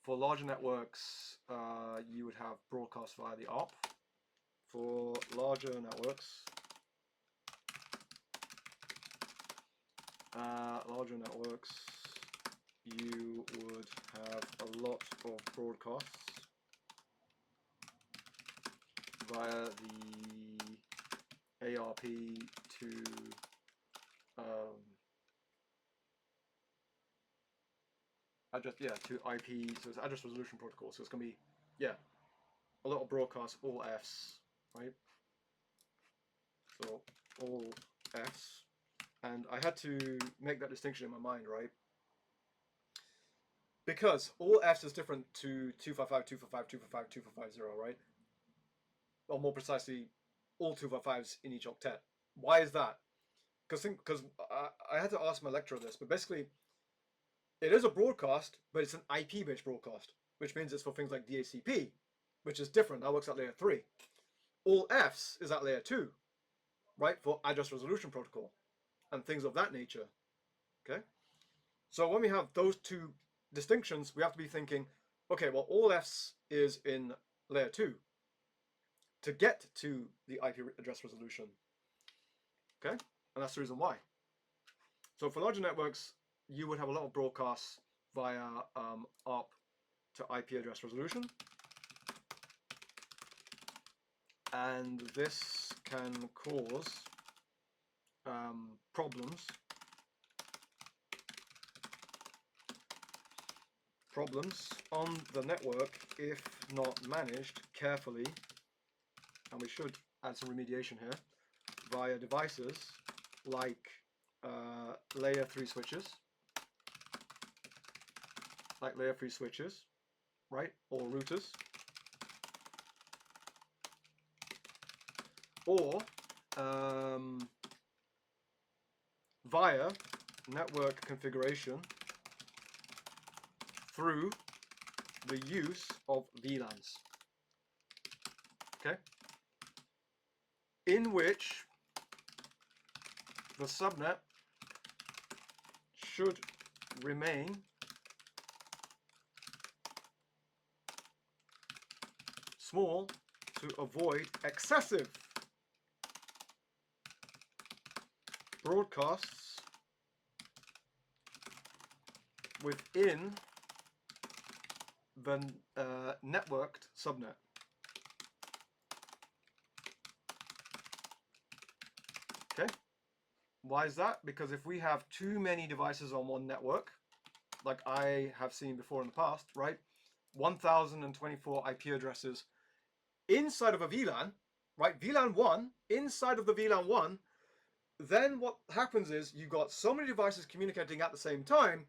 For larger networks, you would have broadcast via the ARP. For larger networks, you would have a lot of broadcasts via the ARP to to IP, so it's address resolution protocol. So it's going to be, a lot of broadcasts, all Fs, right? So all Fs. And I had to make that distinction in my mind, right? Because all Fs is different to 255, 255, 255, 2550, right? Or more precisely, all 255s in each octet. Why is that? Because I had to ask my lecturer this, but basically, it is a broadcast, but it's an IP-based broadcast, which means it's for things like DHCP, which is different. That works at layer 3. All Fs is at layer 2, right, for address resolution protocol and things of that nature. Okay? So when we have those two distinctions, we have to be thinking, okay, well, all Fs is in layer 2 to get to the IP address resolution. Okay? And that's the reason why. So for larger networks, you would have a lot of broadcasts via ARP to IP address resolution. And this can cause problems on the network if not managed carefully, and we should add some remediation here, via devices like layer 3 switches, right, or routers, or via network configuration through the use of VLANs, okay, in which the subnet should remain small to avoid excessive broadcasts within the networked subnet. Okay? Why is that? Because if we have too many devices on one network, like I have seen before in the past, right? 1024 IP addresses inside of a VLAN, right? VLAN 1, inside of the VLAN 1, then what happens is you've got so many devices communicating at the same time,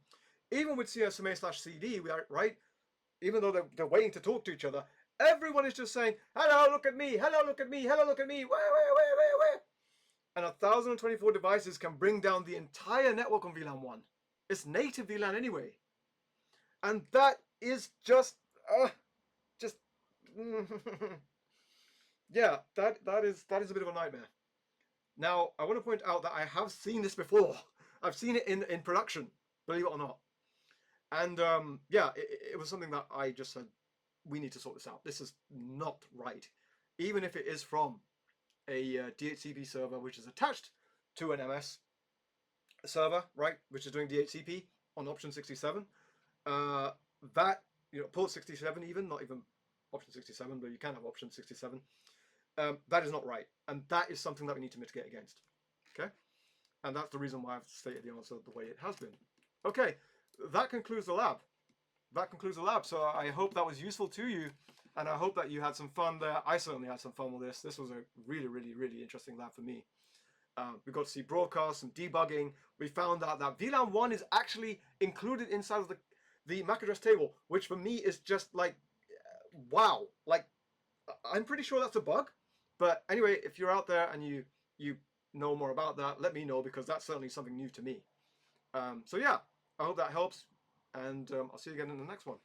even with CSMA/CD, right? Even though they're waiting to talk to each other, everyone is just saying, hello, look at me, hello, look at me, hello, look at me, where? And 1024 devices can bring down the entire network on VLAN 1. It's native VLAN anyway. And that is just yeah, that is a bit of a nightmare. Now, I want to point out that I have seen this before. I've seen it in production, believe it or not. And yeah, it was something that I just said, we need to sort this out. This is not right. Even if it is from a DHCP server which is attached to an MS server, right, which is doing DHCP on option 67, uh, that, port 67 even, not even option 67, but you can have option 67. That is not right. And that is something that we need to mitigate against. Okay? And that's the reason why I've stated the answer the way it has been. Okay, that concludes the lab. So I hope that was useful to you, and I hope that you had some fun there. I certainly had some fun with this. This was a really, really, really interesting lab for me. We got to see broadcasts and debugging. We found out that VLAN 1 is actually included inside of the MAC address table, which for me is just like, wow. Like, I'm pretty sure that's a bug. But anyway, if you're out there and you know more about that, let me know, because that's certainly something new to me. So yeah, I hope that helps, and I'll see you again in the next one.